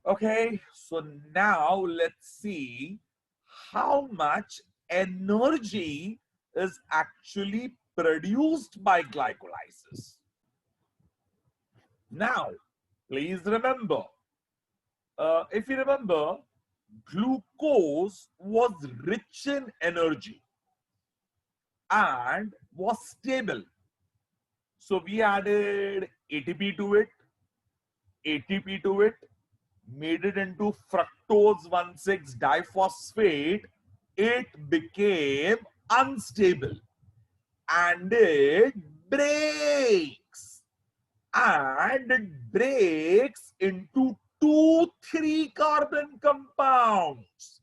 Okay, so now let's see how much energy is actually produced by glycolysis. Now, please remember, if you remember, glucose was rich in energy and was stable. So we added ATP to it, ATP to it, made it into fructose 1,6 diphosphate. It became unstable and it breaks. And it breaks into two 3 carbon compounds.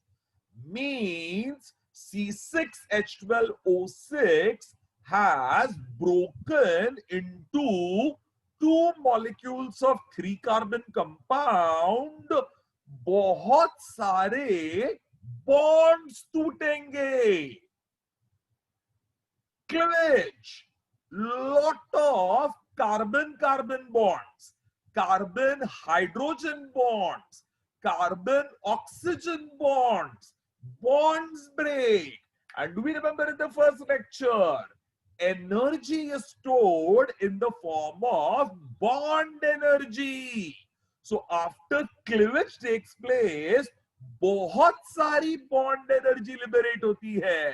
Means C6H12O6 has broken into 2 molecules of 3 carbon compound. बहुत सारे bonds टूटेंगे. Cleavage, lot of carbon-carbon bonds, carbon-hydrogen bonds, carbon-oxygen bonds, bonds break. And do we remember in the first lecture, energy is stored in the form of bond energy. So after cleavage takes place, बहुत सारी bond energy liberate होती है,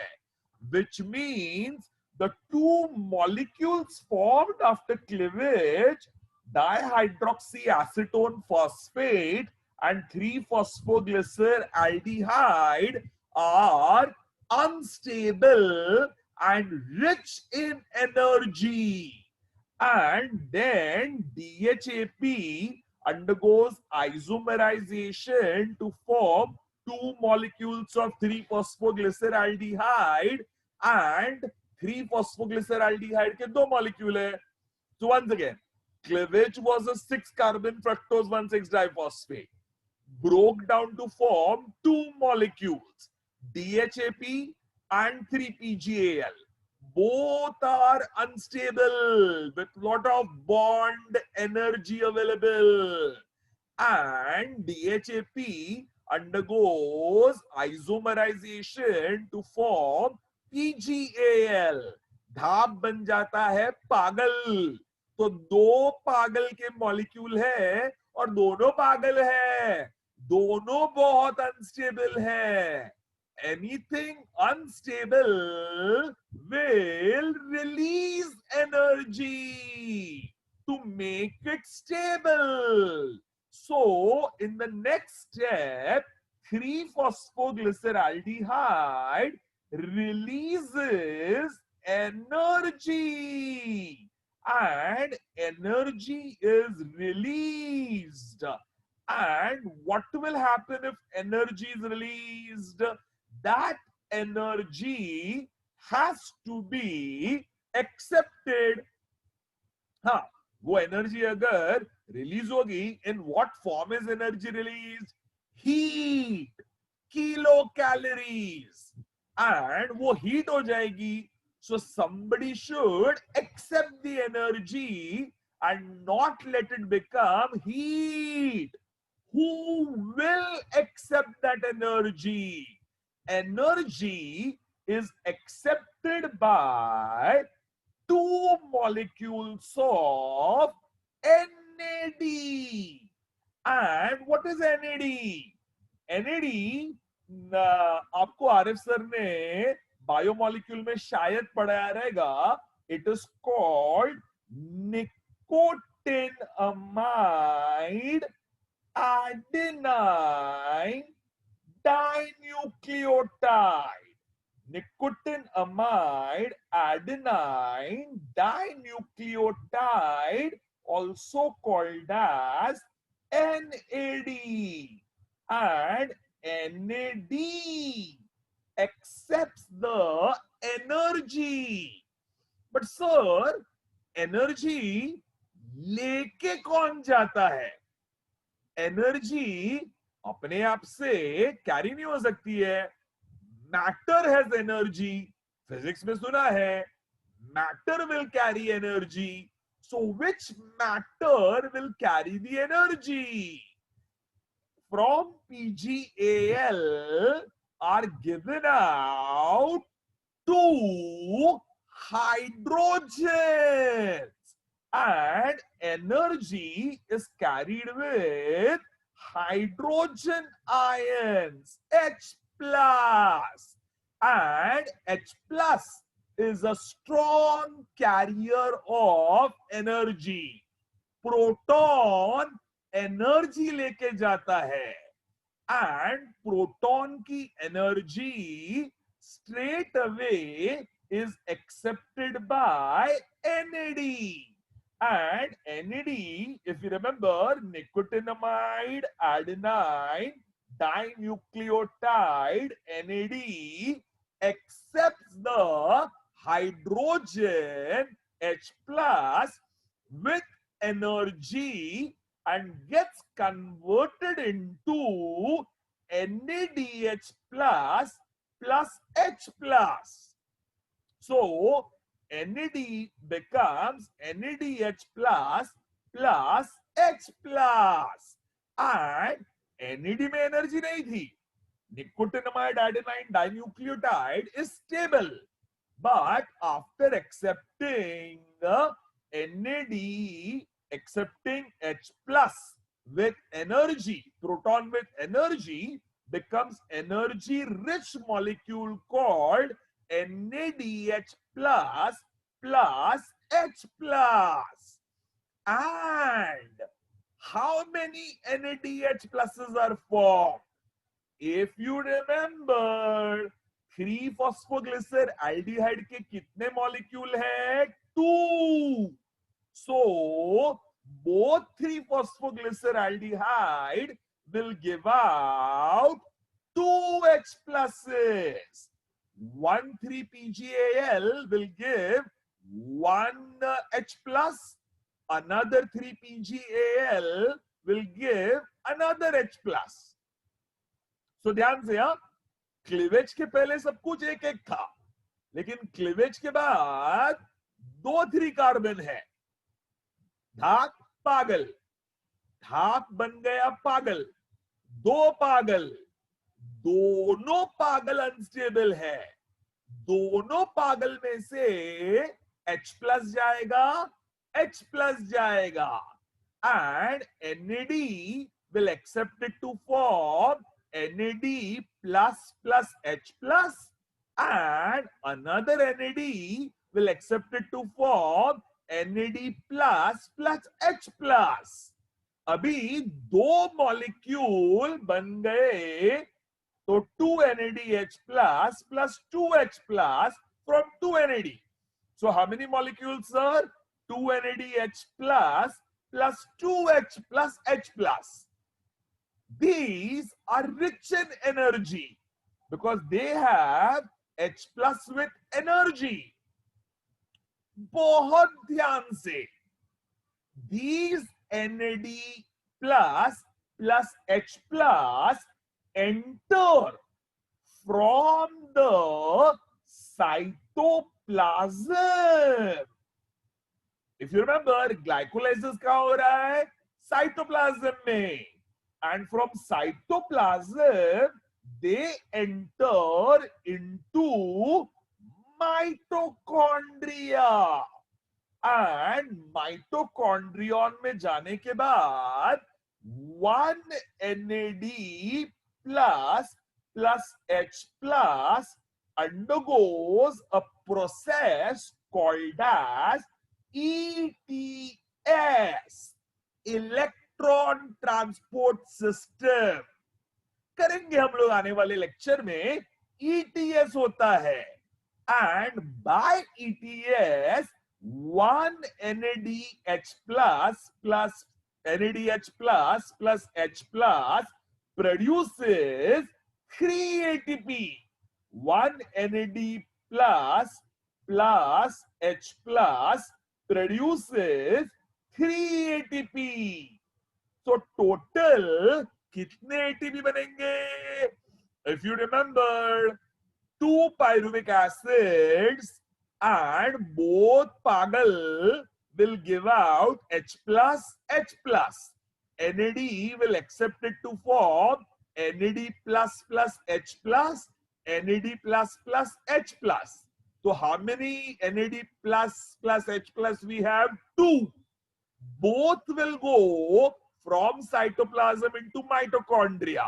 which means the 2 molecules formed after cleavage, dihydroxyacetone phosphate and 3-phosphoglyceraldehyde, are unstable and rich in energy. And then DHAP undergoes isomerization to form 2 molecules of 3-phosphoglyceraldehyde, and 3-phosphoglyceraldehyde के 2 molecule है. So once again, cleavage was a 6 carbon fructose 1,6 diphosphate, broke down to form 2 molecules, DHAP and 3-PGAL. Both are unstable with lot of bond energy available, and DHAP undergoes isomerization to form PGAL. धाप बन जाता है पागल. तो 2 पागल के molecule है और दोनों पागल है, दोनों बहुत अनस्टेबल है. Anything unstable will release energy to make it stable. So in the next step, 3-phosphoglyceraldehyde releases energy, and energy is released. And what will happen if energy is released? That energy has to be accepted. हाँ, वो energy अगर release होगी, in what form is energy release? Heat, kilo calories. And वो heat हो जाएगी. सो somebody should accept the energy and not let it become heat. Who will accept that energy? Energy is accepted by 2 molecules of NAD. And what is NAD? NAD आपको Arif sir ने biomolecule में शायद पढ़ाया रहेगा. It is called nicotinamide adenine dinucleotide. Nicotinamide adenine dinucleotide, also called as NAD. And NAD accepts the energy. But sir, energy लेके कौन जाता है? एनर्जी अपने आप से कैरी नहीं हो सकती है. Matter has energy. फिजिक्स में सुना है, matter will carry energy. So which matter will carry the energy? from PgAl are given out two hydrogens, and energy is carried with hydrogen ions H plus, and H plus is a strong carrier of energy. Proton energy लेके जाता है, and proton की energy straight away is accepted by NAD. And NAD, if you remember, nicotinamide adenine dinucleotide, NAD accepts the hydrogen H plus with energy and gets converted into NADH plus plus H plus. So NAD becomes NADH plus plus H plus, and NAD में energy नहीं थी. Nicotinamide adenine dinucleotide is stable, but after accepting NAD, accepting H plus with energy, proton with energy, becomes energy rich molecule called NADH plus plus H plus. And how many NADH pluses are formed? If you remember, 3-phosphoglyceraldehyde के कितने molecule है? 2. So both 3-phosphoglyceraldehyde will give out 2 H pluses. 1,3-PGAl will give 1 H plus. Another 3-PGAl will give another H plus. So ध्यान से, हाँ, cleavage के पहले सब कुछ एक एक था, लेकिन क्लीवेज के बाद 2 3 कार्बन है. धाक पागल, धाक बन गया पागल, 2 पागल, दोनों पागल अनस्टेबल है. दोनों पागल में से H प्लस जाएगा, H प्लस जाएगा, and NAD will accept it to form NAD plus plus H plus, and another NAD will accept it to form NAD plus plus H plus. अभी 2 मॉलिक्यूल बन गए, तो 2 NADH plus plus 2H plus from 2 NAD. So how many molecules, sir? 2 NADH plus plus 2H plus H plus. These are rich in energy because they have H plus with energy. बहुत ध्यान से, these NAD plus plus H plus enter from the cytoplasm. If you remember, glycolysis कहाँ हो रहा है? Cytoplasm में. And from cytoplasm, they enter into mitochondria. And mitochondrion में जाने के बाद 1 NAD plus plus H plus undergoes a process called as ETS, electron transport system. करेंगे हम लोग आने वाले लेक्चर में. ETS होता है, and by ETS 1 NADH plus plus NADH plus plus H plus produces 3 ATP. 1 NAD plus plus H plus produces 3 ATP. So total कितने ATP बनेंगे? If you remember, 2 pyruvic acids and both pagal will give out H plus H plus. NAD will accept it to form NAD plus plus H plus, NAD plus plus H plus. So how many NAD plus plus H plus we have? 2. Both will go from cytoplasm into mitochondria.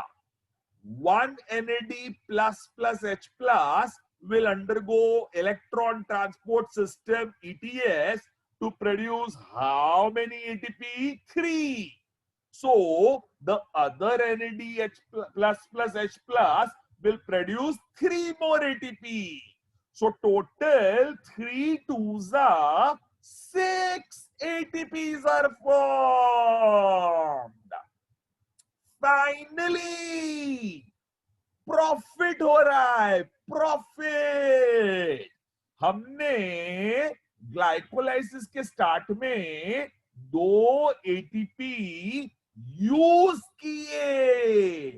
One NAD plus plus H plus will undergo electron transport system ETS to produce how many ATP? 3. So the other NAD plus plus H plus will produce 3 more ATP. So total 3 2s are 6 ATPs are formed. Finally, profit हो रहा है, profit. हमने glycolysis के start में 2 ATP use किए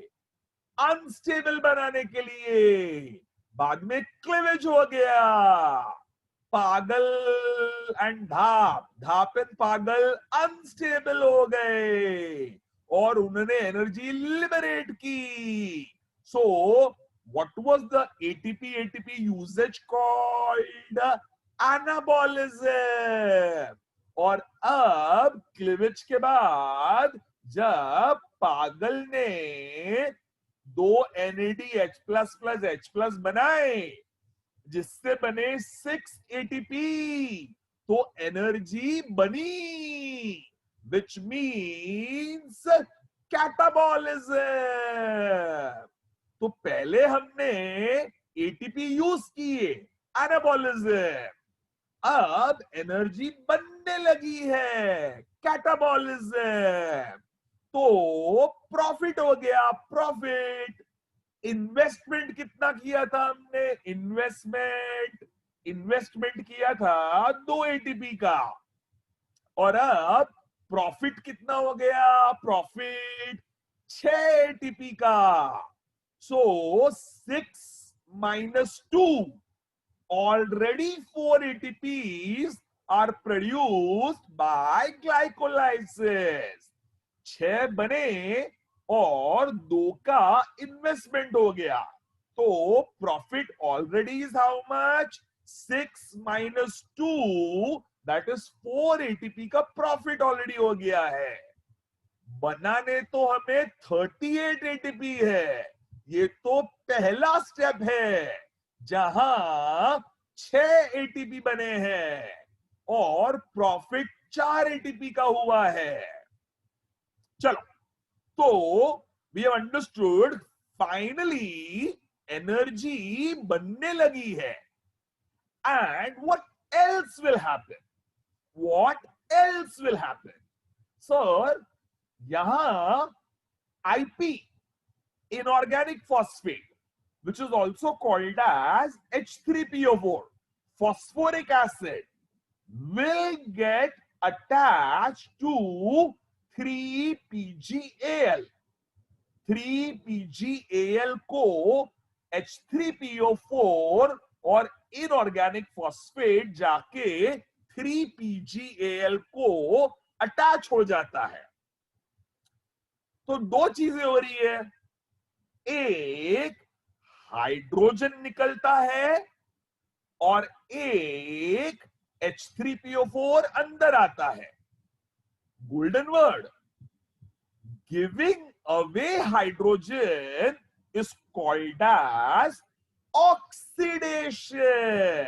unstable बनाने के लिए. बाद में क्लीवेज हो गया. पागल एंड धाप एंड पागल अनस्टेबल हो गए और उन्होंने एनर्जी लिबरेट की. So, what was the ATP usage called? Anabolism. और अब क्लीवेज के बाद जब पागल ने 2 NADH plus plus H plus बनाए जिससे बने 6 ATP, तो एनर्जी बनी, which means कैटाबॉलिज्म. तो पहले हमने एटीपी यूज किए, एनाबॉलिज्म. अब एनर्जी बनने लगी है, कैटाबॉलिज्म. तो प्रॉफिट हो गया, प्रॉफिट. इन्वेस्टमेंट कितना किया था हमने? इन्वेस्टमेंट किया था 2 एटीपी का. और अब प्रॉफिट कितना हो गया? प्रॉफिट 6 एटीपी का. So 6 minus 2, already 4 ATPs are produced by glycolysis. 6 बने और 2 का इन्वेस्टमेंट हो गया. तो profit already is how much? 6 minus 2, that is 4 ATP का प्रॉफिट ऑलरेडी हो गया है. बनाने तो हमें 38 ATP है. ये तो पहला स्टेप है जहां 6 एटीपी बने हैं और प्रॉफिट 4 एटीपी का हुआ है. चलो, तो we have understood finally energy बनने लगी है. And what else will happen? Sir, यहां IP, inorganic phosphate, which is also called as H3PO4, phosphoric acid, will get attached to 3-PGAL. 3-PGAL को H3PO4 और inorganic phosphate जाके 3-PGAL को attach हो जाता है. तो 2 चीजें हो रही है. एक, हाइड्रोजन निकलता है और एक H3PO4 अंदर आता है. Golden word, giving away hydrogen is called as oxidation.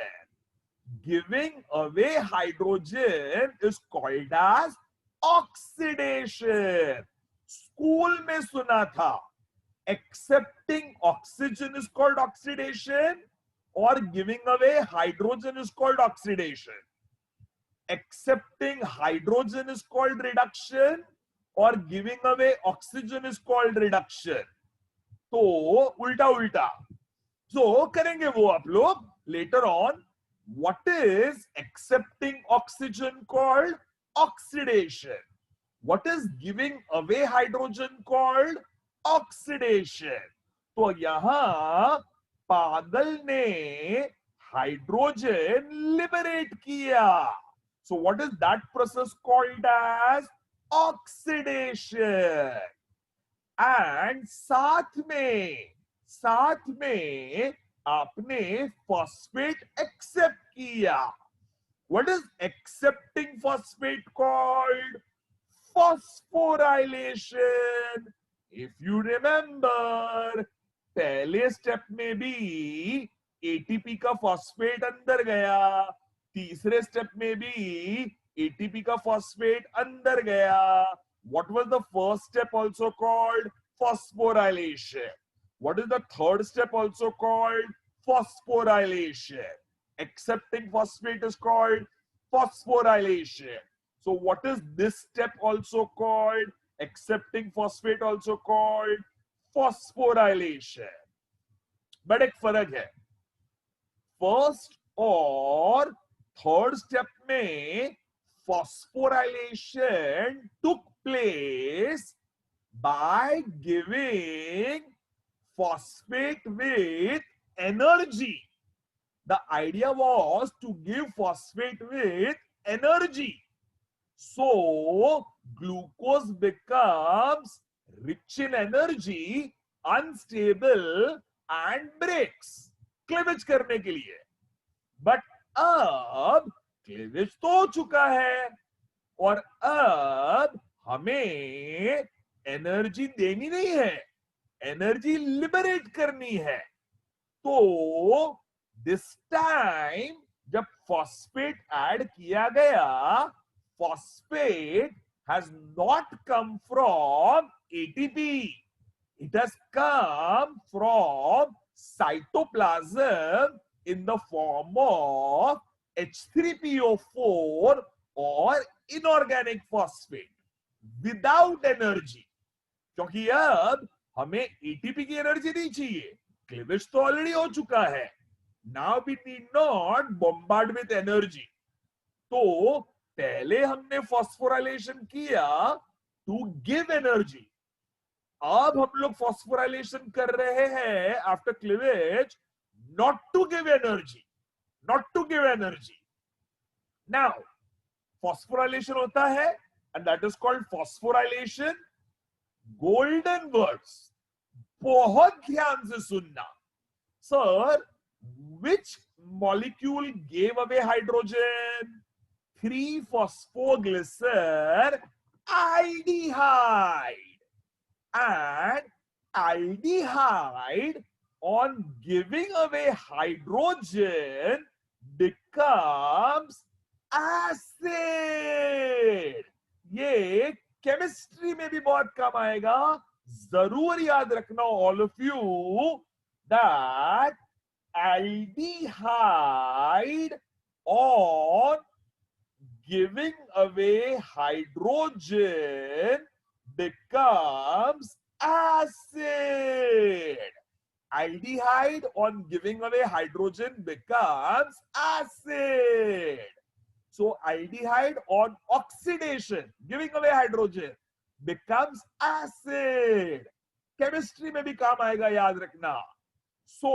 Giving away hydrogen is called as oxidation. School में सुना था, accepting oxygen is called oxidation or giving away hydrogen is called oxidation. Accepting hydrogen is called reduction or giving away oxygen is called reduction. तो उल्टा उल्टा. So करेंगे वो आप लोग later on. What is accepting oxygen called? Oxidation. What is giving away hydrogen called? Oxidation. तो यहां पागल ने हाइड्रोजन लिबरेट किया. So what is that process called as? Oxidation. And साथ में आपने फॉस्फेट एक्सेप्ट किया। What is accepting phosphate called? Phosphorylation. If you remember, पहले स्टेप में भी एटीपी का फॉस्फेट अंदर गया, तीसरे स्टेप में भी एटीपी का फॉस्फेट अंदर गया। What was the first step also called? Phosphorylation. What is the third step also called? Phosphorylation. Accepting phosphate is called phosphorylation. So what is this step also called? Accepting phosphate also called phosphorylation. But एक फर्क है, first और third step में phosphorylation took place by giving phosphate with energy. The idea was to give phosphate with energy. So glucose becomes rich in energy, unstable and breaks. Cleavage करने के लिए। But अब cleavage तो हो चुका है और अब हमें एनर्जी देनी नहीं है, एनर्जी लिबरेट करनी है। तो दिस टाइम जब फॉस्फेट ऐड किया गया, phosphate has not come from ATP, it has come from cytoplasm in the form of H3PO4 or inorganic phosphate without energy. क्योंकि अब हमें एटीपी की एनर्जी नहीं चाहिए, क्लीवेज तो ऑलरेडी हो चुका है। Now we need not bombard with energy. तो पहले हमने फॉस्फोराइलेशन किया टू गिव एनर्जी, अब हम लोग फॉस्फोराइलेशन कर रहे हैं after cleavage not to give energy, not to give energy. Now phosphorylation होता है and that is called phosphorylation. Golden words, बहुत ध्यान से सुनना। Sir, which molecule gave away hydrogen? 3-phosphoglycer aldehyde. And aldehyde on giving away hydrogen becomes acid. ये chemistry में भी बहुत काम आएगा, जरूर याद रखना all of you that aldehyde on giving away hydrogen becomes acid. Aldehyde on giving away hydrogen becomes acid. So aldehyde on oxidation, giving away hydrogen, becomes acid. Chemistry में भी काम आएगा, याद रखना. So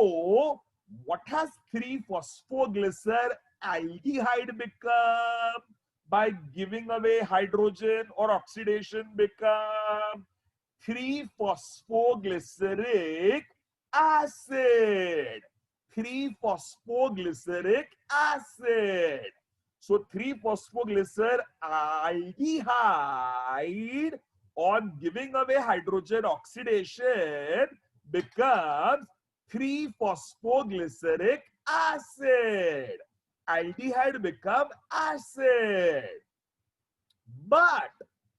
what has 3-phosphoglycer aldehyde become? By giving away hydrogen or oxidation become 3-phosphoglyceric acid. 3-phosphoglyceric acid. So 3-phosphoglycer aldehyde on giving away hydrogen oxidation becomes 3-phosphoglyceric acid. Aldehyde become acid. But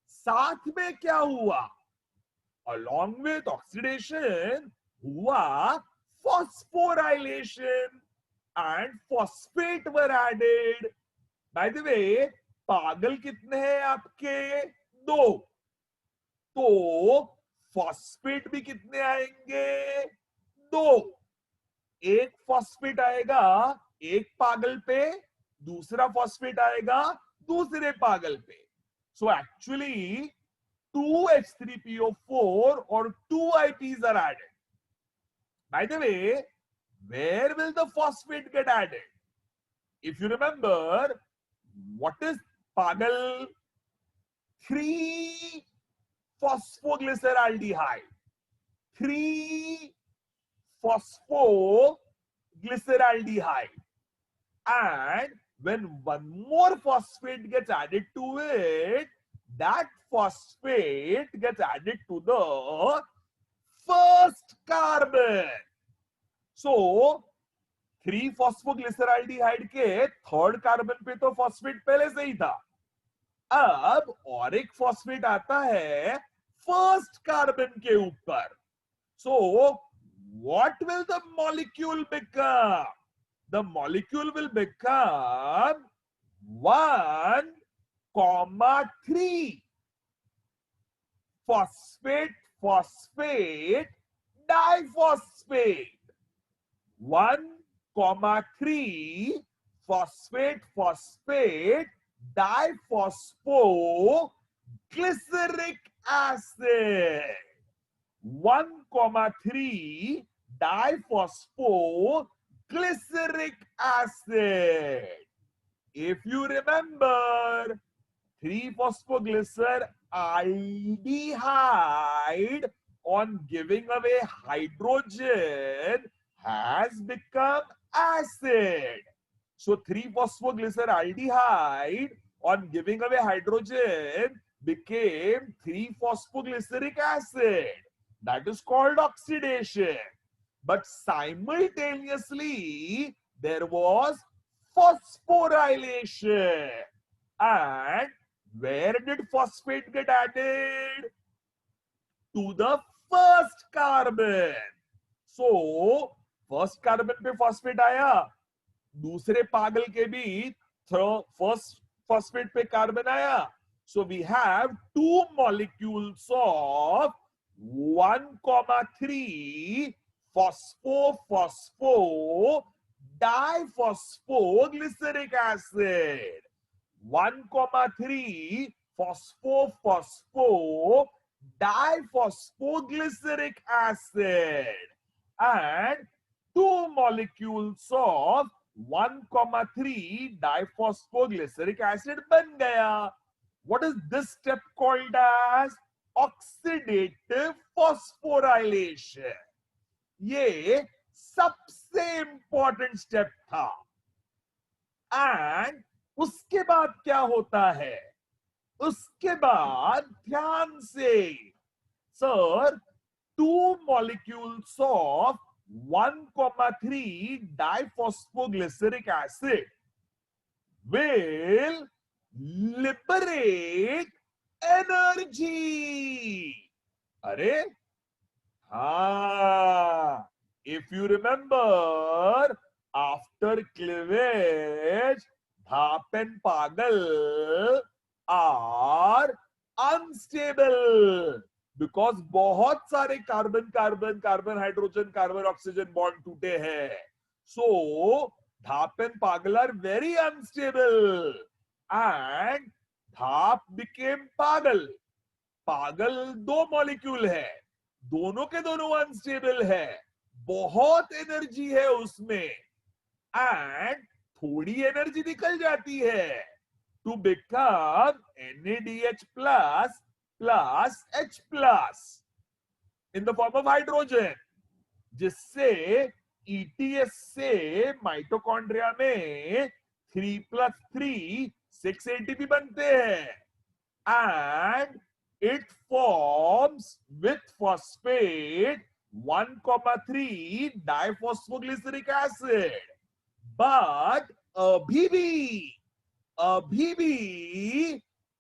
साथ में क्या हुआ? Along with oxidation हुआ phosphorylation and phosphate were added. By the way, पागल कितने हैं आपके? 2. तो फॉस्फेट भी कितने आएंगे? 2. एक फॉस्फेट आएगा एक पागल पे, दूसरा फॉस्फेट आएगा दूसरे पागल पे. So actually 2H3PO4 or 2 IPs are added. By the way, where will the phosphate get added? If you remember, what is pagal? 3 phosphoglyceraldehyde, 3 phosphoglyceraldehyde, and when one more phosphate gets added to it, that phosphate gets added to the first carbon. So 3 phosphoglyceraldehyde के third carbon पे तो phosphate पहले से ही था, अब और एक phosphate आता है फर्स्ट कार्बन के ऊपर. So what will the molecule become? The molecule will become 1,3 phosphate phosphate diphosphate. 1,3 phosphate phosphate diphosphoglyceric acid. 1,3 diphosphoglyceric acid. If you remember, 3 phosphoglyceraldehyde on giving away hydrogen has become acid. So 3 phosphoglyceraldehyde on giving away hydrogen became 3 phosphoglyceric acid. That is called oxidation. But simultaneously, there was phosphorylation. And where did phosphate get added? To the first carbon. So, first carbon पे phosphate आया, दूसरे पागल के भी first phosphate पे carbon आया. So we have 2 molecules of 1,3 phosphophospho diphosphoglyceric acid. 1,3 phosphophospho diphosphoglyceric acid and 2 molecules of 1,3 diphosphoglyceric acid बन गया. What is this step called as? Oxidative phosphorylation. ये सबसे इंपॉर्टेंट स्टेप था. एंड उसके बाद क्या होता है? उसके बाद ध्यान से sir 2 molecules of 1,3 diphosphoglyceric acid will liberate energy. अरे हाँ, if you remember, after cleavage, Dhap and Pagal are unstable because बहुत सारे carbon carbon carbon hydrogen carbon oxygen bond टूटे हैं. So Dhap and Pagal are very unstable and Dhap became Pagal. पागल 2 molecule है, दोनों के दोनों अनस्टेबल है, बहुत एनर्जी है उसमें एंड थोड़ी एनर्जी निकल जाती है to become NaDH plus plus H plus in the form of hydrogen, जिससे ETS से माइटोकॉन्ड्रिया में 3+3 6 ATP बनते हैं and it forms with phosphate 1,3 diphosphoglyceric acid. But अभी भी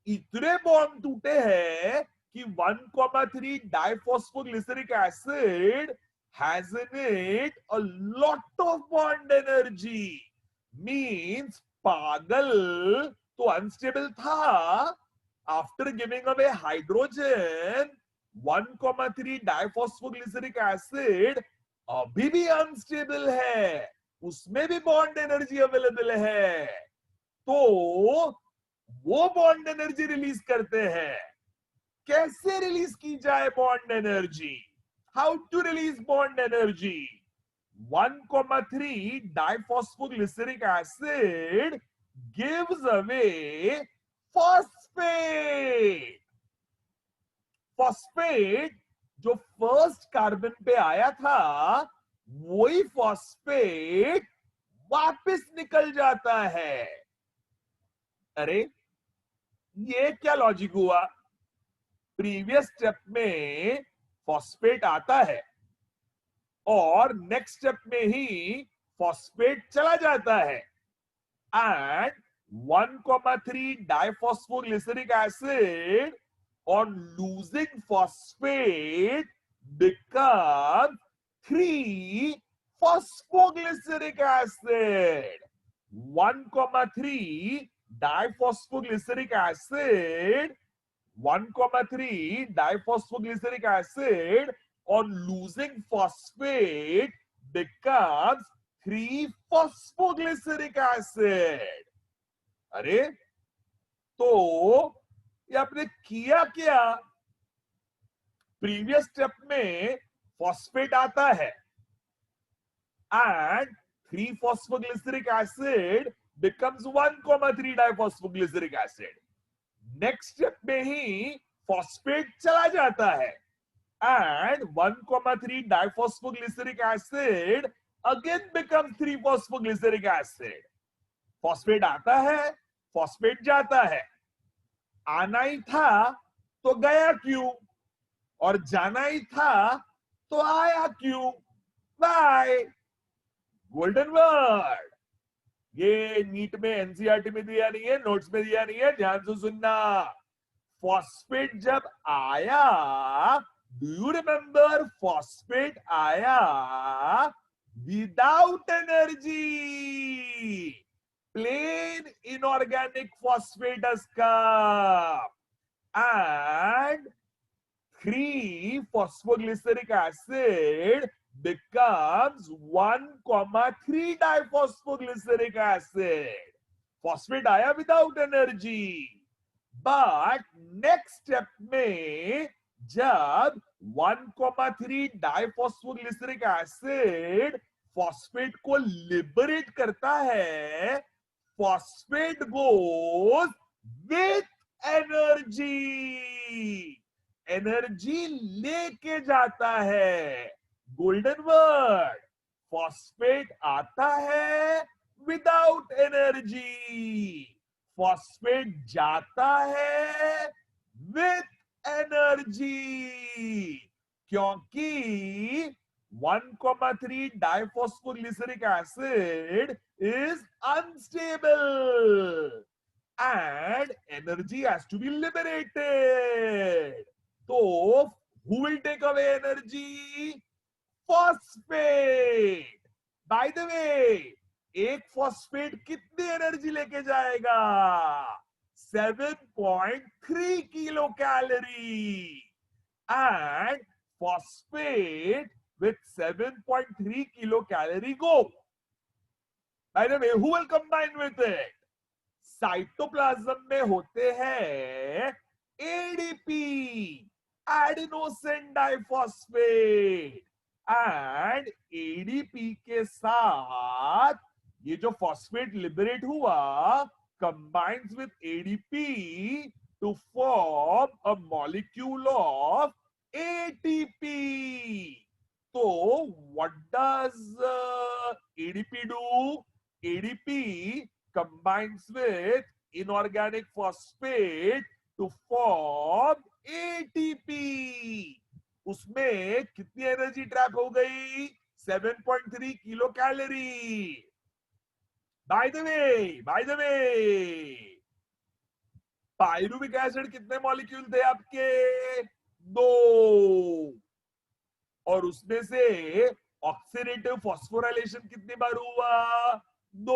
इतने बॉन्ड टूटे हैं कि 1,3 diphosphoglyceric acid has in it a lot of bond energy. Means पागल तो अनस्टेबल था, after giving away hydrogen 1,3 diphosphoglyceric acid अभी भी अनस्टेबल है, उसमें भी बॉन्ड एनर्जी अवेलेबल है, तो वो बॉन्ड एनर्जी रिलीज करते हैं. कैसे रिलीज की जाए bond energy? How to release bond energy? 1,3 diphosphoglyceric acid gives away first phosphate. Phosphate जो फर्स्ट कार्बन पे आया था, वही फॉस्फेट वापस निकल जाता है। अरे ये क्या लॉजिक हुआ? प्रीवियस स्टेप में फॉस्फेट आता है और नेक्स्ट स्टेप में ही फॉस्फेट चला जाता है, and 1,3 diphosphoglyceric acid on losing phosphate becomes 3 phosphoglyceric acid. 1,3 diphosphoglyceric acid, 1,3 diphosphoglyceric acid on losing phosphate becomes 3 phosphoglyceric acid. अरे तो ये आपने किया क्या? प्रीवियस स्टेप में फॉस्फेट आता है and 3 phosphoglyceric acid becomes 1,3 diphosphoglyceric acid. Next step में ही फॉस्फेट चला जाता है and 1,3 diphosphoglyceric acid again becomes 3 phosphoglyceric acid. Phosphate आता है, फॉस्फेट जाता है। आना ही था तो गया क्यों, और जाना ही था तो आया क्यों? बाय। Golden word. ये नीट में, एनसीईआरटी में दिया नहीं है, नोट्स में दिया नहीं है, ध्यान से सुनना। फॉस्फेट जब आया, डू यू रिमेंबर, फॉस्फेट आया without energy, plain inorganic phosphates का, and 3 phosphoglyceric acid becomes 1,3 diphosphoglyceric acid. Phosphate आया without energy, but next step में जब 1,3 डाइफॉस्फोग्लिसरिक एसिड फॉस्फेट को लिबरेट करता है, phosphate goes with energy, energy लेके जाता है। Golden word. फॉस्फेट आता है विदाउट एनर्जी, फॉस्फेट जाता है विथ एनर्जी, क्योंकि 1,3 diphosphoglyceric acid is unstable and energy has to be liberated. So who will take away energy? Phosphate. By the way, एक phosphate कितनी एनर्जी लेके जाएगा? 7.3 kilo calorie, and phosphate with 7.3 kilo calorie go. By the way, who will combine with it? Cytoplasm में होते हैं ADP, adenosine diphosphate, and ADP के साथ ये जो फॉस्फेट लिबरेट हुआ combines with ADP to form a molecule of ATP. तो what does ADP do? ADP combines with inorganic phosphate to form ATP. उसमें कितनी एनर्जी ट्रैप हो गई? 7.3 kilo calorie. By the way, pyruvic acid कितने molecule थे आपके? 2, और उसमें से ऑक्सीडेटिव फॉस्फोराइलेशन कितनी बार हुआ? 2।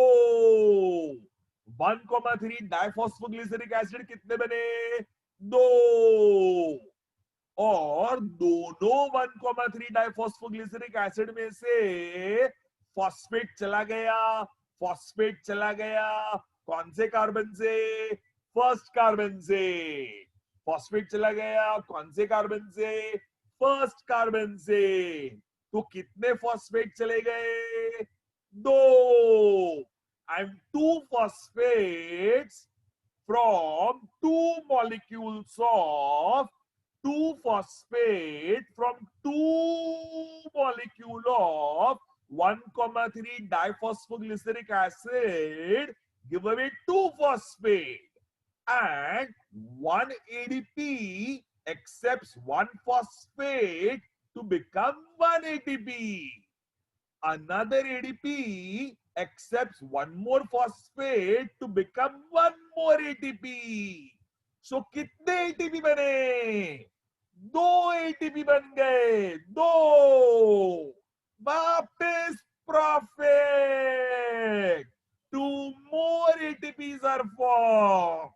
1,3 डाइफॉस्फोग्लिसरिक एसिड कितने बने? 2। और दोनों 1,3 डाइफॉस्फोग्लिसरिक एसिड में से फॉस्फेट चला गया, फॉस्फेट चला गया कौन से कार्बन से? फर्स्ट कार्बन से। फॉस्फेट चला गया कौन से कार्बन से? फर्स्ट कार्बन से। तो कितने फॉस्फेट चले गए? 2, and 2 phosphates from two molecules of 2-phosphate from 2 molecule of 1,3 diphosphoglyceric acid give away 2-phosphate, and 1 ADP accepts 1 phosphate to become 1 ATP. Another ADP accepts 1 more phosphate to become 1 more ATP. So कितने ATP बने? 2 ATP बन गए, 2. वापस profit. 2 more ATPs are formed.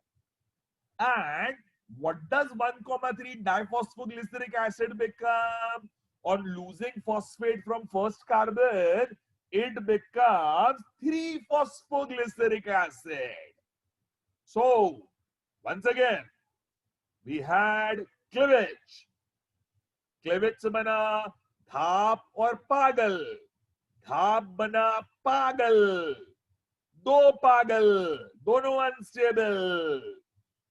And what does 1,3 diphosphoglyceric acid become? On losing phosphate from first carbon, it becomes 3-phosphoglyceric acid. So, once again, we had cleavage. Cleavage से बना धाप और पागल, धाप बना पागल, 2 पागल, दोनों अनस्टेबल,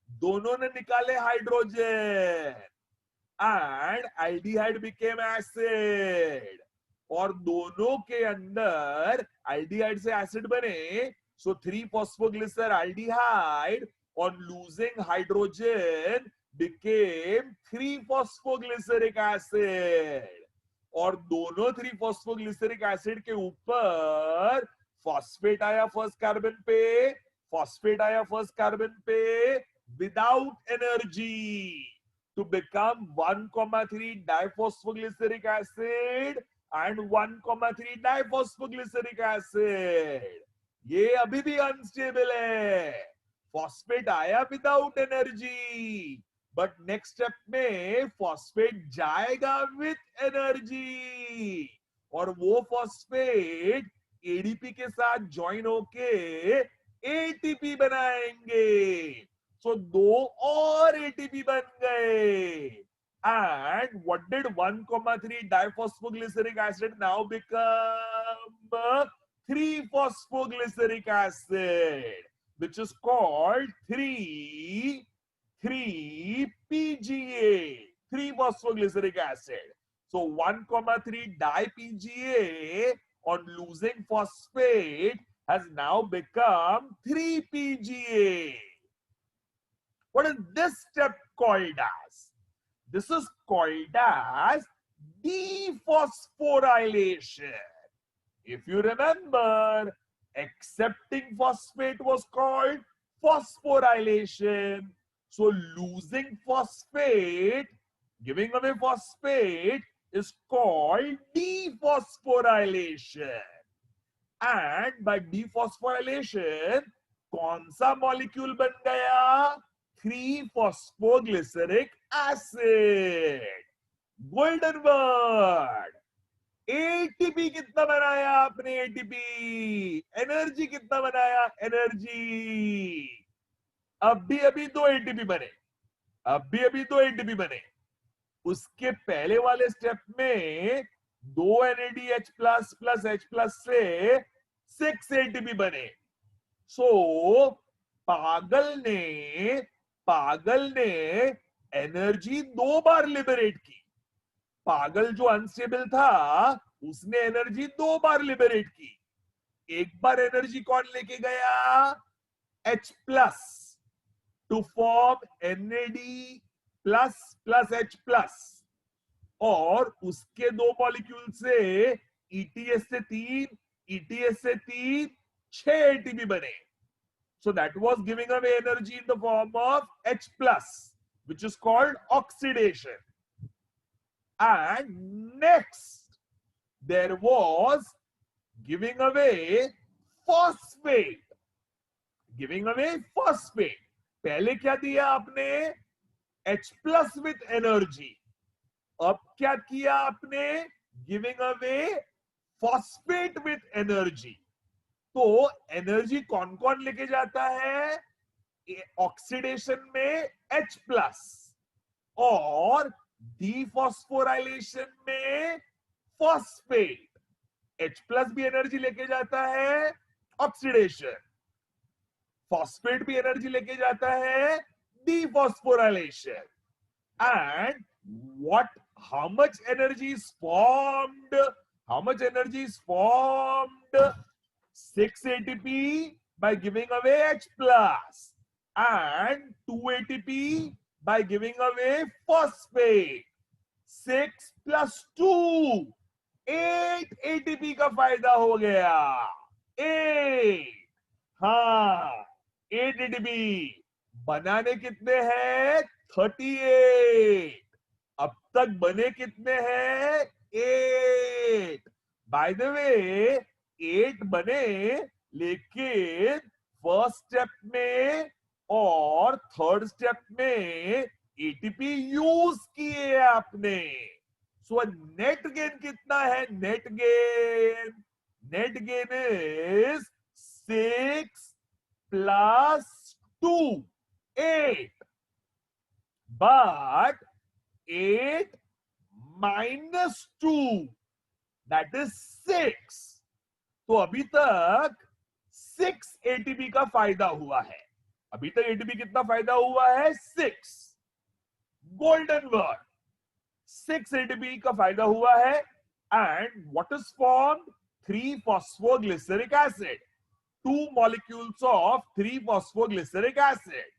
दोनों ने निकाले hydrogen and aldehyde became acid, और दोनों के अंदर एल्डिहाइड से एसिड बने. सो 3-phosphoglyceraldehyde on losing hydrogen became 3-phosphoglyceric acid, और दोनों 3-phosphoglyceric acid के ऊपर फॉस्फेट आया फर्स्ट कार्बन पे, फॉस्फेट आया फर्स्ट कार्बन पे without energy to become 1,3 diphosphoglyceric acid and 1,3 diphosphoglyceric acid. ये अभी भी अनस्टेबल है. फॉस्फेट आया without energy, but next step में फॉस्फेट जाएगा विथ एनर्जी, और वो फॉस्फेट एडीपी के साथ ज्वाइन होके एटीपी बनाएंगे. So 2 और ATP बन गए. And what did 1,3 diphosphoglyceric acid now become? 3-phosphoglyceric acid, which is called 3,3-PGA, 3-phosphoglyceric acid. So 1,3 di-PGA on losing phosphate has now become 3-PGA. What is this step called as? This is called as dephosphorylation. If you remember, accepting phosphate was called phosphorylation. So losing phosphate, giving away phosphate is called dephosphorylation. And by dephosphorylation, कौन सा molecule बन गया? 3-phosphoglyceric acid. Golden word. ATP कितना बनाया आपने? ATP. Energy कितना बनाया? Energy. अभी 2 एटीपी बने, अभी 2 एटीपी बने. उसके पहले वाले स्टेप में 2 NADH plus plus H plus से 6 एटीपी बने. सो पागल ने एनर्जी 2 बार लिबरेट की. पागल जो अनस्टेबल था उसने एनर्जी 2 बार लिबरेट की. एक बार एनर्जी कौन लेके गया? H plus two form NAD plus plus H plus, और उसके 2 मॉलिक्यूल से ETS से 3, ETS से 3, 6 ATP बने. So that was giving away energy in the form of H plus, which is called oxidation. And next, there was giving away phosphate. Giving away phosphate. पहले क्या दिया आपने? H plus with energy. अब क्या किया आपने? Giving away phosphate with energy. तो energy कौन कौन लेके जाता है? ऑक्सीडेशन में H प्लस, और डीफॉस्फोराइलेशन में फॉस्फेट. H प्लस भी एनर्जी लेके जाता है ऑक्सीडेशन. फॉस्फेट भी एनर्जी लेके जाता है, डिफॉस्फोराइलेशन. And how much energy is formed? How much energy is formed? 6 ATP by giving away H plus and 2 ATP by giving away phosphate. 6 plus 2, 8 ATP का फायदा हो गया. 8, हाँ 8 ATP. बनाने कितने हैं? 38. अब तक बने कितने हैं? 8. बाय द वे 8 बने, लेकिन फर्स्ट स्टेप में और थर्ड स्टेप में एटीपी यूज किए आपने. सो नेट गेन कितना है? Net gain is 6 plus 2, 8. But 8 minus 2, that is 6. तो अभी तक 6 एटीपी का फायदा हुआ है. अभी तक एटीपी कितना फायदा हुआ है? 6. गोल्डन वर्ड, 6 एटीपी का फायदा हुआ है. And what is formed? 3-phosphoglyceric acid. 2 molecules of 3-phosphoglyceric acid.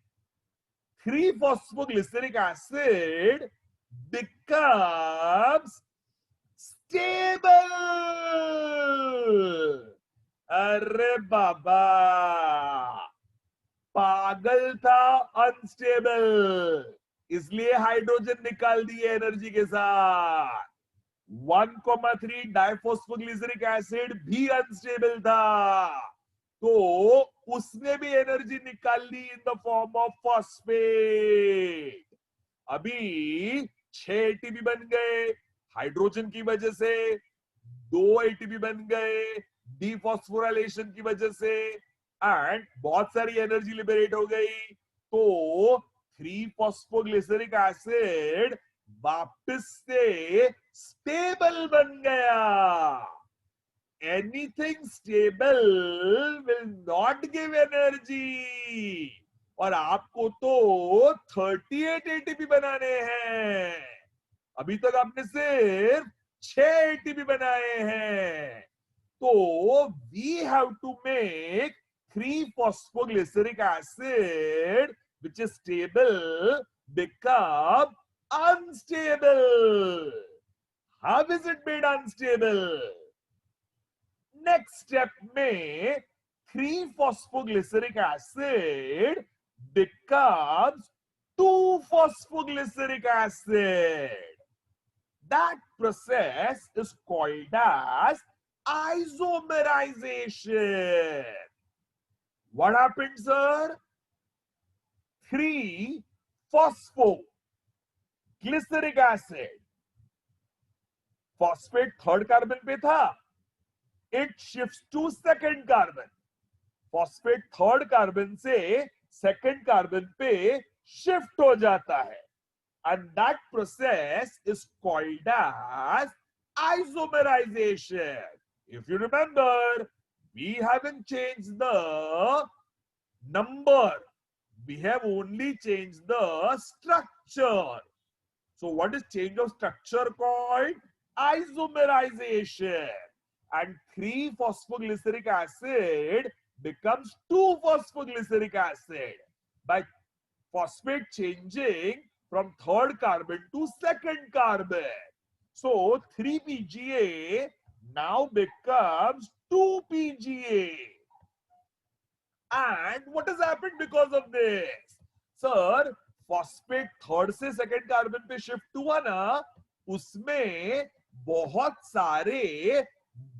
3-phosphoglyceric acid becomes stable. अरे बाबा, पागल था, अनस्टेबल, इसलिए हाइड्रोजन निकाल दिए एनर्जी के साथ. 1,3 डाइफॉस्फोग्लिसरिक एसिड भी अनस्टेबल था, तो उसने भी एनर्जी निकाल ली in the form of phosphate. अभी 6 एटीपी बन गए हाइड्रोजन की वजह से, 2 एटीपी बन गए डिफॉस्फोराइलेशन की वजह से, एंड बहुत सारी एनर्जी लिबरेट हो गई. तो 3-phosphoglyceric एसिड वापस से स्टेबल बन गया. Anything stable will not give energy. और आपको तो 38 एटीपी बनाने हैं. अभी तक आपने सिर्फ 6 एटीपी बनाए हैं. तो we have to make 3-phosphoglyceric acid which is stable become unstable. How is it made unstable? Next step में 3-phosphoglyceric acid becomes 2-phosphoglyceric acid. That process is called as isomerization. What happened, sir? 3-phosphoglyceric acid. Phosphate third carbon पे था, it shifts to second carbon. Phosphate third carbon से second carbon पे shift हो जाता है, and that process is called as isomerization. If you remember, we haven't changed the number, we have only changed the structure. So what is change of structure called? Isomerization. And 3-phosphoglyceric acid becomes 2-phosphoglyceric acid by phosphate changing from third carbon to second carbon. So 3-PGA now becomes 2-PGA. And what has happened because of this? Sir, phosphate third से second carbon पे shift हुआ ना, उसमें बहुत सारे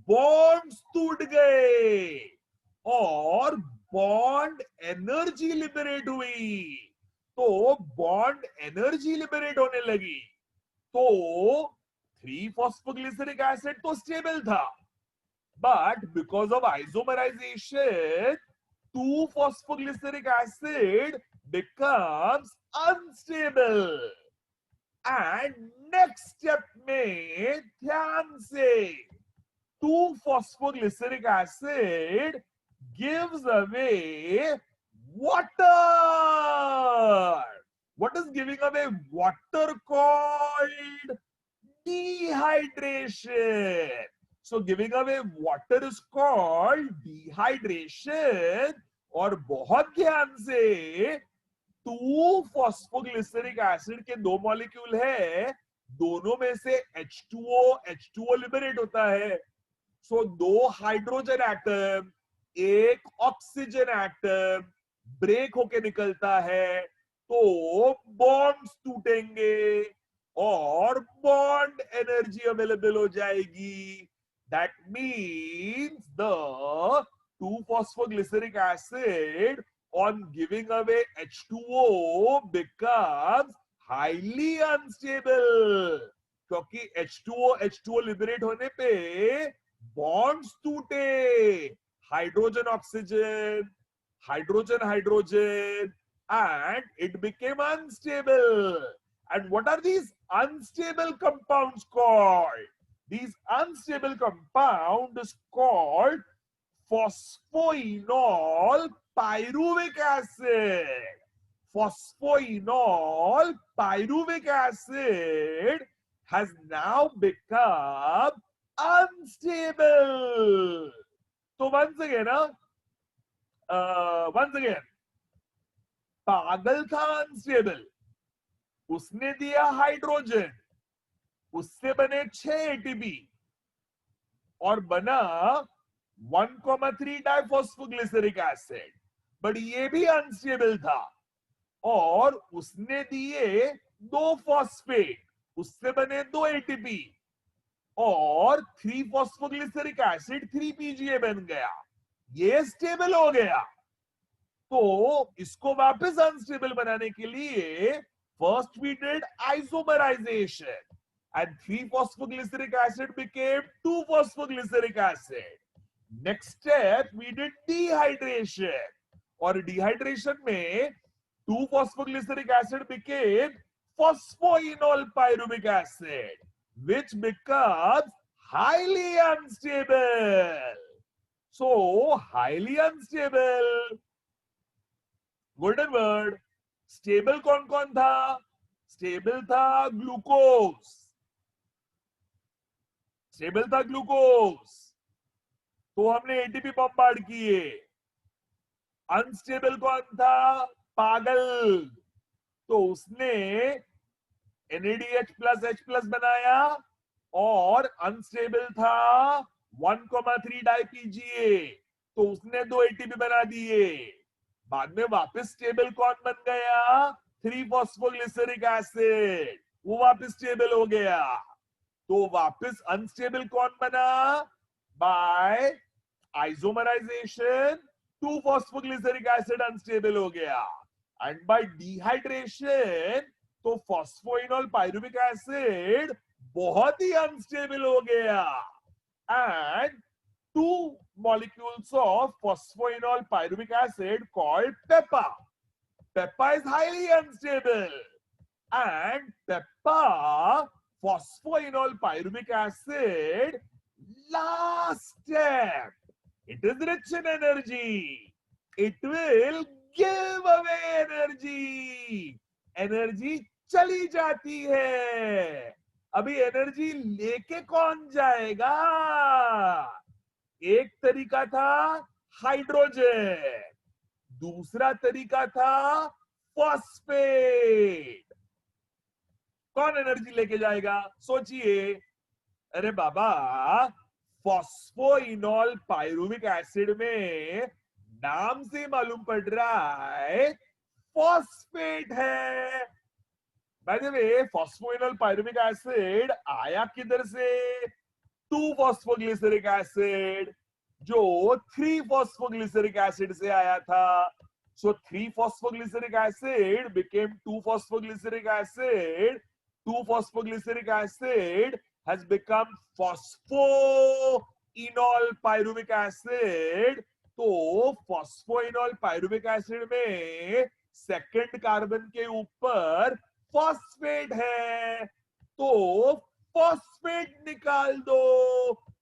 bonds टूट गए और बॉन्ड एनर्जी लिबरेट हुई. तो बॉन्ड एनर्जी लिबरेट होने लगी, तो 3-phosphoglyceric एसिड तो स्टेबल था, but because of isomerisation 2-phosphoglyceric acid becomes unstable. And next step में ध्यान से 2-phosphoglyceric acid gives away Water. What is giving away water called dehydration. So giving away water is called dehydration. और बहुत ध्यान से 2 phosphoglyceric acid के 2 molecule है, दोनों में से H2O लिबरेट होता है. So 2 hydrogen atom, 1 oxygen atom break होके निकलता है, तो बॉन्ड्स टूटेंगे और बॉन्ड एनर्जी अवेलेबल हो जाएगी. That means the 2 phosphoglyceric acid on giving away H2O becomes highly unstable. क्योंकि H2O लिबरेट होने पे बॉन्ड्स टूटे, hydrogen oxygen, hydrogen hydrogen, and it became unstable. And what are these unstable compounds called? These unstable compound is called phosphoenol pyruvic acid. Phosphoenol pyruvic acid has now become unstable. So once again, पागल था unstable, उसने दिया hydrogen, उससे बने 6 ATP और बना 1,3 diphosphoglyceric acid. But ये भी अनस्टेबल था और उसने दिए 2 फॉस्फेट, उससे बने 2 एटीपी और 3 फॉस्फोग्लिसरिक एसिड 3 पीजीए बन गया. ये स्टेबल हो गया. तो इसको वापस अनस्टेबल बनाने के लिए first we did isomerisation and 3 phosphoglyceric acid became 2 phosphoglyceric acid. Next step we did dehydration और dehydration में 2 phosphoglyceric acid became phosphoenol pyruvic acid which becomes highly unstable. So highly unstable, golden word. Stable कौन कौन था? Stable था glucose, stable था glucose, तो हमने ATP bombard किए. अनस्टेबल कौन था? पागल, तो उसने NADH प्लस H प्लस बनाया और अनस्टेबल था 1,3 डाईपीजीए, तो उसने 2 एटीपी बना दिए. बाद में वापस स्टेबल कौन बन गया? 3 फॉस्फोग्लिसरिक एसिड, वो वापस स्टेबल हो गया. तो वापस अनस्टेबल कौन बना? By isomerisation 2 phosphoglyceric acid unstable हो गया एंड बाय डिहाइड्रेशन तो फॉस्फोइनोल पाइरुविक एसिड बहुत ही अनस्टेबल हो गया and 2 molecules of phosphoenol pyruvic acid called PEPA. PEPA is highly unstable and PEPA phosphoenol pyruvic acid last step. It is rich in energy. It will give away energy. Energy चली जाती है. अभी energy लेके कौन जाएगा? एक तरीका था हाइड्रोजन, दूसरा तरीका था फॉस्फेट. कौन एनर्जी लेके जाएगा? सोचिए. अरे बाबा, फॉस्फोइनोल पाइरुविक एसिड में नाम से मालूम पड़ रहा है फॉस्फेट है. By the way, phosphoenol pyruvic acid आया किधर से? 2 फॉस्फोग्लिसरिक एसिड, जो 3 फॉस्फोग्लिसरिक एसिड से आया था. सो 3 phosphoglyceric acid became 2 phosphoglyceric acid. 2 phosphoglyceric acid has become phosphoenol pyruvic acid. तो phosphoenol pyruvic acid में सेकंड कार्बन के ऊपर फॉस्फेट है, तो फॉस्फेट निकाल दो.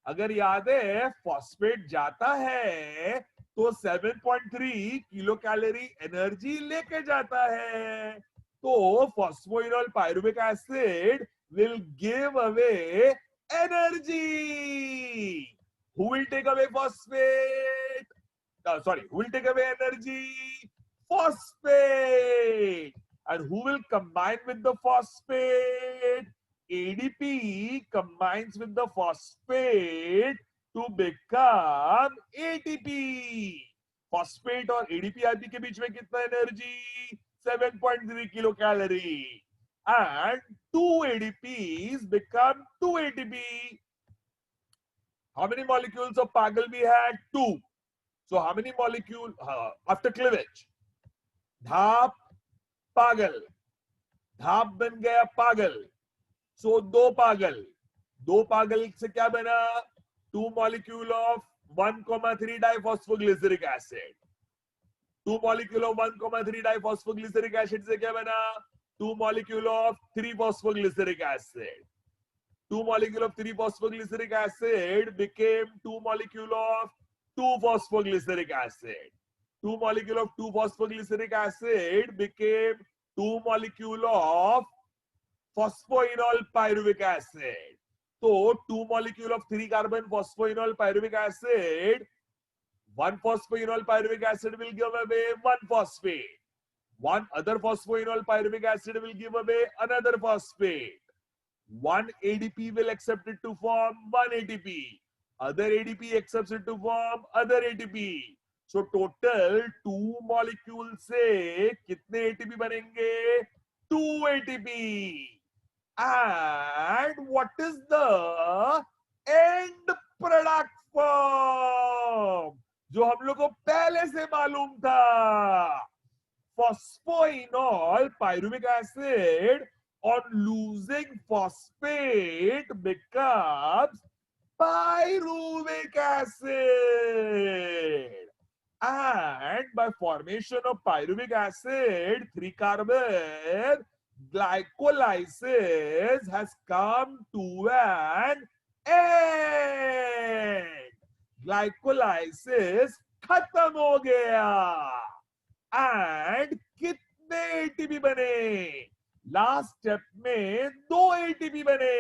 अगर याद है, फॉस्फेट जाता है तो 7.3 किलो कैलोरी एनर्जी लेके जाता है। तो phosphoenol pyruvic acid will give away energy. Who will take away phosphate? Sorry, who will take away energy? Phosphate. And who will combine with the phosphate? ADP combines with the phosphate to become ATP. Phosphate और ADP के बीच में कितना energy? 7.3 kilo calorie. And two ADPs become two ATP. How many molecules of Pagal we had? Two. So how many molecules after cleavage? धाप पागल, धाप बन गया पागल. So दो पागल से क्या बना? 2 molecule of 1,3 diphosphoglyceric acid. 2 molecule of 1,3 diphosphoglyceric acid से क्या बना? 2 molecule of 3 phosphoglyceric acid. 2 molecule of 3 phosphoglyceric acid became 2 molecule of 2 phosphoglyceric acid. 2 molecule of 2 phosphoglyceric acid became 2 molecule of phosphoenol pyruvic acid. So 2 molecule of 3 carbon phosphoenol pyruvic acid, 1 phosphoenol pyruvic acid will give away 1 phosphate. One other phosphoenol pyruvic acid will give away another phosphate. One ADP will accept it to form 1 ATP. Other ADP accepts it to form other ATP. So total 2 molecules से कितने ATP बनेंगे? 2 ATP. And what is the end product form? जो हम लोग को पहले से मालूम था. Phosphoenol pyruvic acid on losing phosphate becomes pyruvic acid. And by formation of pyruvic acid, 3 carbon glycolysis has come to an end. Glycolysis खत्म हो गया. And कितने एटीपी बने? लास्ट स्टेप में 2 एटीपी बने.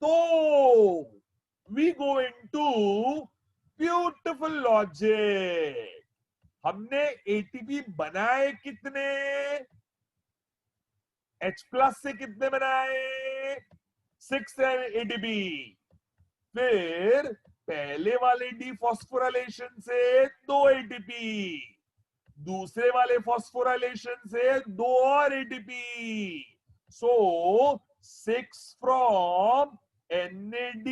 तो we go into beautiful logic. हमने ATP बनाए कितने? H प्लस से कितने बनाए? 6 एटीपी. फिर पहले वाले डीफॉस्फोराइलेशन से 2 एटीपी, दूसरे वाले फॉस्फोराइलेशन से 2 और ATP. So 6 from NAD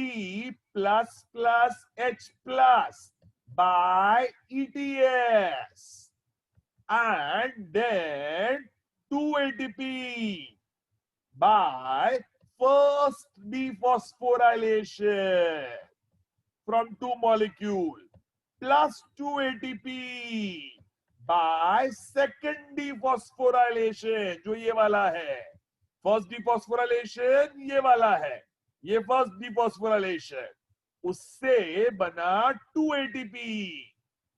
plus plus H plus by ETS, and then 2 ATP by first dephosphorylation from 2 molecules plus 2 ATP by second dephosphorylation, जो ये वाला है. फर्स्ट डिफॉस्फोराइलेशन ये वाला है, ये फर्स्ट डिफॉस्फोराइलेशन. उससे बना 2 ATP.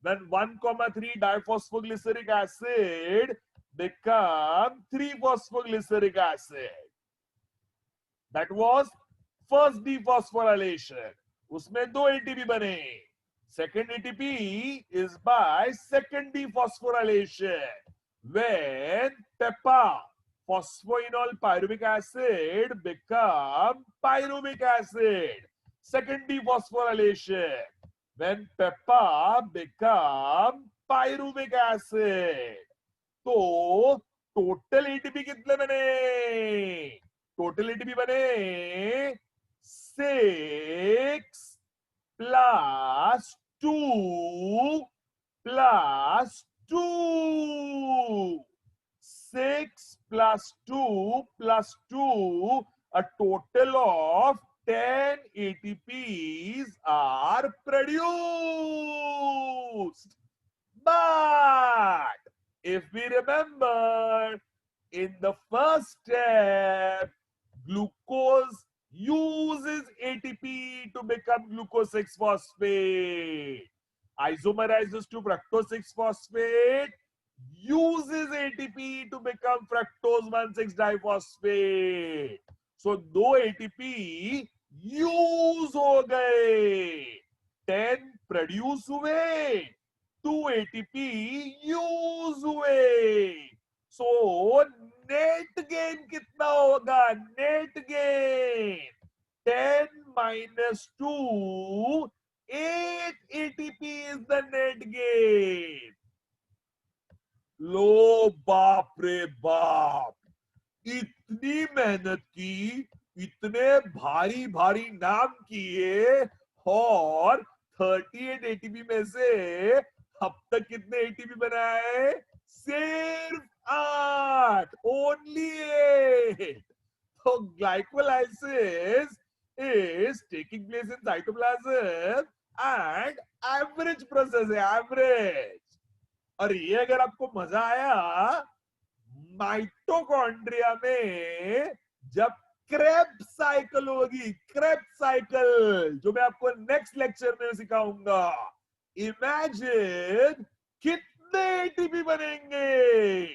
Then 1,3 diphosphoglyceric acid become 3 phosphoglyceric acid. That was first dephosphorylation. उसमें 2 ATP बने. Second ATP is by second dephosphorylation when PEPA, phosphoenol pyruvic acid, become pyruvic acid. Second dephosphorylation when PEPA become pyruvic acid. तो total ATP कितने बने? Total ATP बने 6 plus 2 plus 2. 6 plus 2 plus 2, a total of 10 ATPs are produced. But if we remember, in the first step, glucose uses ATP to become glucose 6-phosphate. isomerizes to fructose 6-phosphate, uses ATP to become fructose 1,6-diphosphate. So 2 ATP use हो गए, 10 produce हुए, 2 ATP use हुए. So net gain कितना होगा? Net gain 10 minus 2, 8 ATP is the net gain. लो बाप रे बाप, इतनी मेहनत की, इतने भारी भारी नाम किए, और 38 एटीपी में से अब तक कितने एटीपी बनाए? सिर्फ 8, ओनली 8. तो glycolysis is taking place in cytoplasm and average process है, average. और ये अगर आपको मजा आया, माइटोकॉन्ड्रिया में जब क्रेब्स साइकिल होगी, क्रेब्स साइकिल, जो मैं आपको नेक्स्ट लेक्चर में सिखाऊंगा, इमेजिन कितने एटीपी बनेंगे.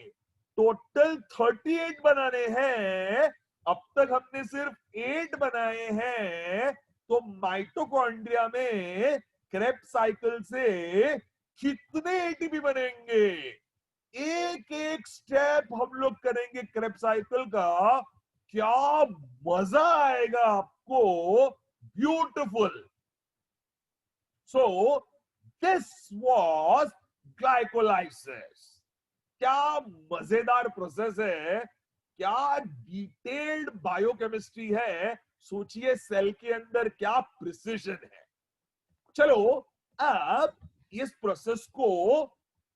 टोटल 38 बनाने हैं, अब तक हमने सिर्फ 8 बनाए हैं. तो माइटोकॉन्ड्रिया में क्रेब्स साइकिल से कितने एटीपी बनेंगे? एक एक स्टेप हम लोग करेंगे क्रेब्स साइकिल का, क्या मजा आएगा आपको. Beautiful. So this was glycolysis. क्या मजेदार प्रोसेस है, क्या डिटेल्ड बायोकेमिस्ट्री है. सोचिए सेल के अंदर क्या प्रिसिजन है. चलो अब इस प्रोसेस को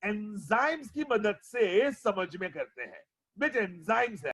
एंजाइम्स की मदद से समझ में करते हैं. विच एंजाइम्स है?